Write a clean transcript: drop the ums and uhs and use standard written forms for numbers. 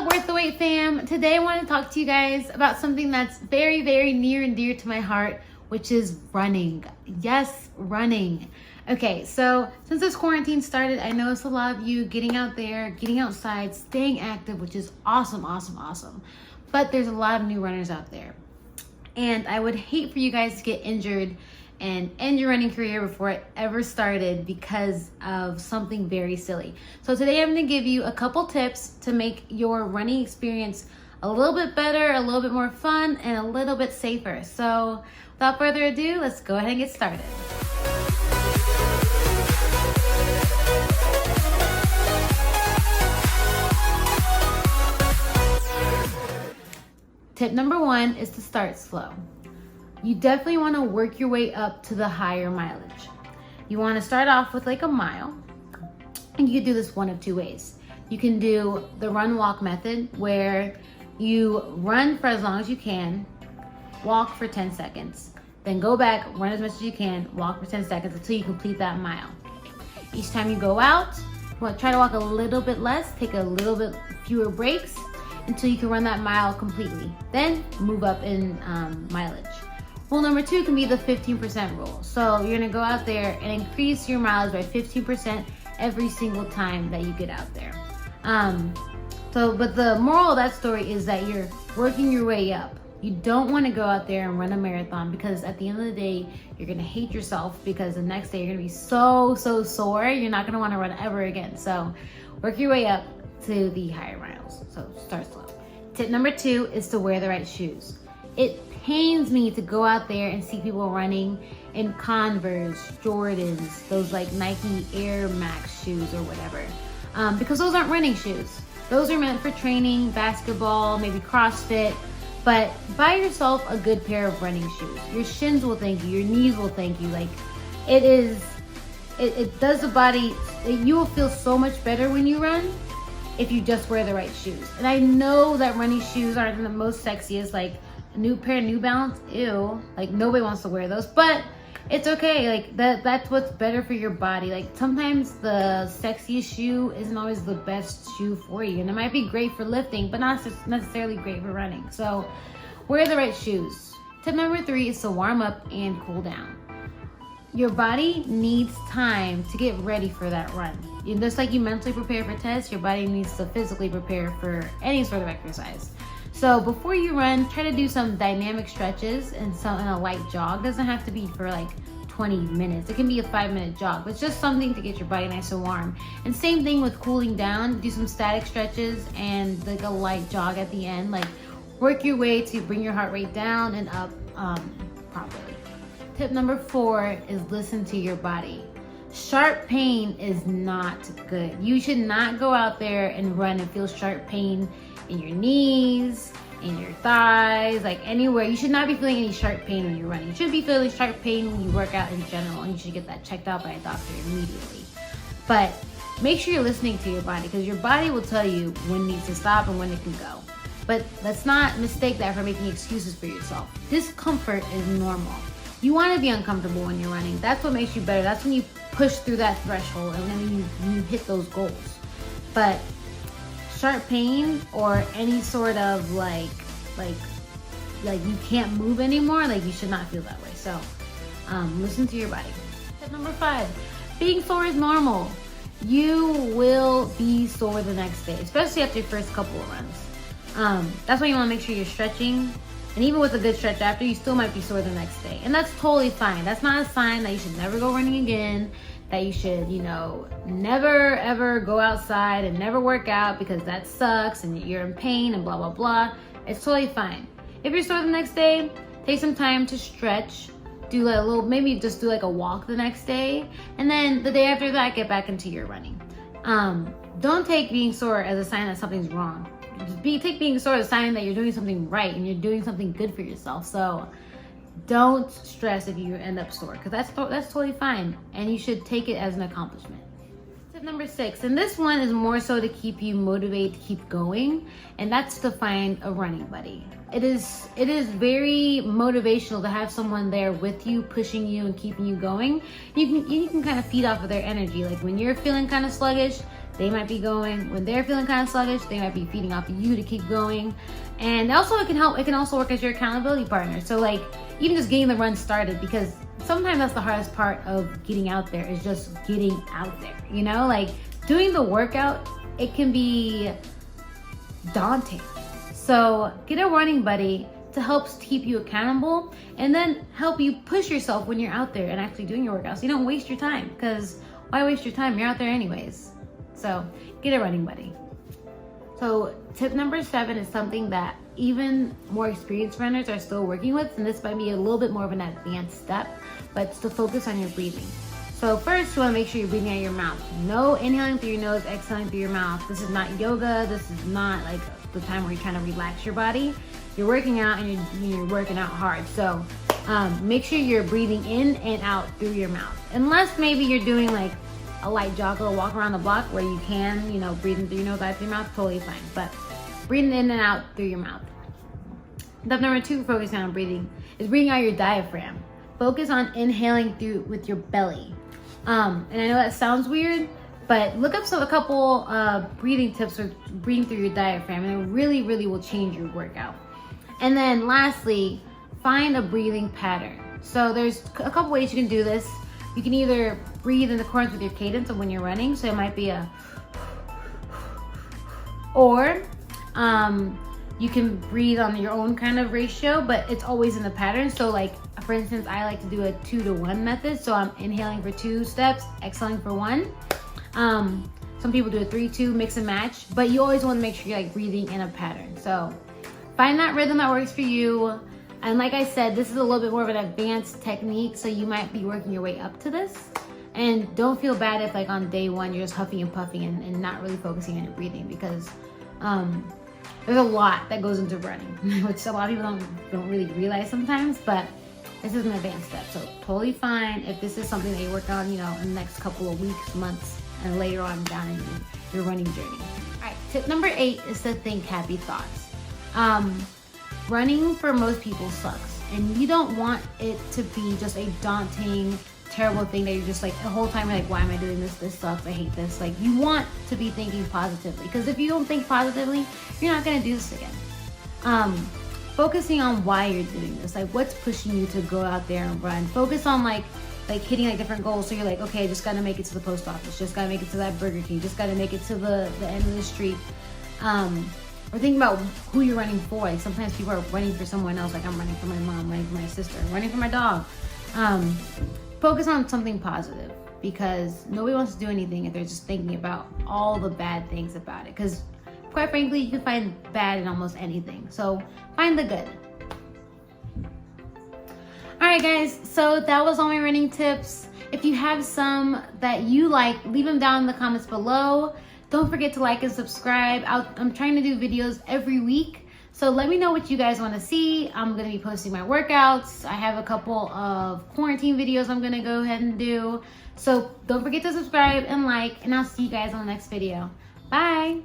up, Worth the Wait fam? Today I want to talk to you guys about something that's very, very near and dear to my heart, which is running. Yes, running. Okay, so since this quarantine started, I noticed a lot of you getting out there, getting outside, staying active, which is awesome, awesome, awesome. But there's a lot of new runners out there. And I would hate for you guys to get injured and end your running career before it ever started because of something very silly. So today I'm gonna give you a couple tips to make your running experience a little bit better, a little bit more fun, and a little bit safer. So without further ado, let's go ahead and get started. Tip number one is to start slow. You definitely want to work your way up to the higher mileage. You want to start off with like a mile, and you can do this one of two ways. You can do the run walk method where you run for as long as you can, walk for 10 seconds, then go back, run as much as you can, walk for 10 seconds until you complete that mile. Each time you go out, try to walk a little bit less, take a little bit fewer breaks until you can run that mile completely. Then move up in mileage. Rule number two can be the 15% rule. So you're gonna go out there and increase your mileage by 15% every single time that you get out there. But the moral of that story is that you're working your way up. You don't wanna go out there and run a marathon because at the end of the day, you're gonna hate yourself because the next day you're gonna be so sore, you're not gonna wanna run ever again. So work your way up to the higher miles. So start slow. Tip number two is to wear the right shoes. It pains me to go out there and see people running in Converse, Jordans, those like Nike Air Max shoes or whatever, because those aren't running shoes. Those are meant for training, basketball, maybe CrossFit, but buy yourself a good pair of running shoes. Your shins will thank you, your knees will thank you. Like it does the body, you will feel so much better when you run if you just wear the right shoes. And I know that running shoes aren't the most sexiest, like a new pair of New Balance, ew, like nobody wants to wear those, but it's okay. Like that's what's better for your body. Like sometimes the sexiest shoe isn't always the best shoe for you, and it might be great for lifting, but not necessarily great for running. So wear the right shoes. Tip number three is to warm up and cool down. Your body needs time to get ready for that run. Just like you mentally prepare for tests, your body needs to physically prepare for any sort of exercise. So before you run, try to do some dynamic stretches and a light jog. Doesn't have to be for like 20 minutes. It can be a 5-minute jog, but it's just something to get your body nice and warm. And same thing with cooling down. Do some static stretches and like a light jog at the end. Like work your way to bring your heart rate down and up properly. Tip number four is listen to your body. Sharp pain is not good. You should not go out there and run and feel sharp pain in your knees, in your thighs, like anywhere. You should not be feeling any sharp pain when you're running. You should be feeling sharp pain when you work out in general, and you should get that checked out by a doctor immediately. But make sure you're listening to your body, because your body will tell you when it needs to stop and when it can go. But let's not mistake that for making excuses for yourself. Discomfort is normal. You want to be uncomfortable when you're running. That's what makes you better. That's when you push through that threshold and then you hit those goals. But sharp pain or any sort of like you can't move anymore, like you should not feel that way. So listen to your body. Tip number five, being sore is normal. You will be sore the next day, especially after your first couple of runs. That's why you want to make sure you're stretching. And even with a good stretch after, you still might be sore the next day. And that's totally fine. That's not a sign that you should never go running again, that you should, never ever go outside and never work out because that sucks and you're in pain and blah, blah, blah. It's totally fine. If you're sore the next day, take some time to stretch, do like maybe just do like a walk the next day. And then the day after that, get back into your running. Don't take being sore as a sign that something's wrong. Take being sore as a sign that you're doing something right and you're doing something good for yourself. So don't stress if you end up sore, because that's totally fine, and you should take it as an accomplishment. Tip number six, and this one is more so to keep you motivated to keep going, and that's to find a running buddy. It is very motivational to have someone there with you, pushing you and keeping you going. You can kind of feed off of their energy. Like when you're feeling kind of sluggish, they might be going. When they're feeling kind of sluggish, they might be feeding off of you to keep going. And also it can also work as your accountability partner. So like even just getting the run started, because sometimes that's the hardest part of getting out there, is just getting out there, you know? Like doing the workout, it can be daunting. So get a running buddy to help keep you accountable, and then help you push yourself when you're out there and actually doing your workouts. So you don't waste your time, because why waste your time? You're out there anyways. So get a running buddy. So tip number 7 is something that even more experienced runners are still working with, and this might be a little bit more of an advanced step, but it's to focus on your breathing. So first, you want to make sure you're breathing out of your mouth. No inhaling through your nose, exhaling through your mouth. This is not yoga. This is not like the time where you're trying to relax your body. You're working out, and you're working out hard. So make sure you're breathing in and out through your mouth. Unless maybe you're doing like a light jog or walk around the block where you can, you know, breathing through your nose, out through your mouth, totally fine. But breathing in and out through your mouth. Step number 2, focusing on breathing, is breathing out your diaphragm. Focus on inhaling through with your belly. And I know that sounds weird, but look up a couple breathing tips for breathing through your diaphragm, and it really, really will change your workout. And then lastly, find a breathing pattern. So there's a couple ways you can do this. You can either breathe in accordance with your cadence of when you're running. So it might be or you can breathe on your own kind of ratio, but it's always in the pattern. So like, for instance, I like to do a 2-to-1 method. So I'm inhaling for 2 steps, exhaling for 1. Some people do a 3-2 mix and match, but you always want to make sure you're like breathing in a pattern. So find that rhythm that works for you. And like I said, this is a little bit more of an advanced technique, so you might be working your way up to this. And don't feel bad if like on day 1 you're just huffing and puffing and not really focusing on your breathing, because there's a lot that goes into running, which a lot of people don't really realize sometimes, but this is an advanced step. So totally fine if this is something that you work on, you know, in the next couple of weeks, months, and later on down in your running journey. All right, tip number 8 is to think happy thoughts. Running for most people sucks, and you don't want it to be just a daunting, terrible thing that you're just like the whole time you're like, why am I doing this? This sucks. I hate this. Like, you want to be thinking positively, because if you don't think positively, you're not gonna do this again. Focusing on why you're doing this, like what's pushing you to go out there and run. Focus on like hitting like different goals. So you're like, okay, just gotta make it to the post office, just gotta make it to that Burger King, just gotta make it to the end of the street. Or think about who you're running for. Like sometimes people are running for someone else, like I'm running for my mom, running for my sister, running for my dog. Focus on something positive, because nobody wants to do anything if they're just thinking about all the bad things about it. Because quite frankly, you can find bad in almost anything. So find the good. All right, guys, so that was all my running tips. If you have some that you like, leave them down in the comments below. Don't forget to like and subscribe. I'm trying to do videos every week, so let me know what you guys want to see. I'm going to be posting my workouts. I have a couple of quarantine videos I'm going to go ahead and do. So don't forget to subscribe and like, and I'll see you guys on the next video. Bye.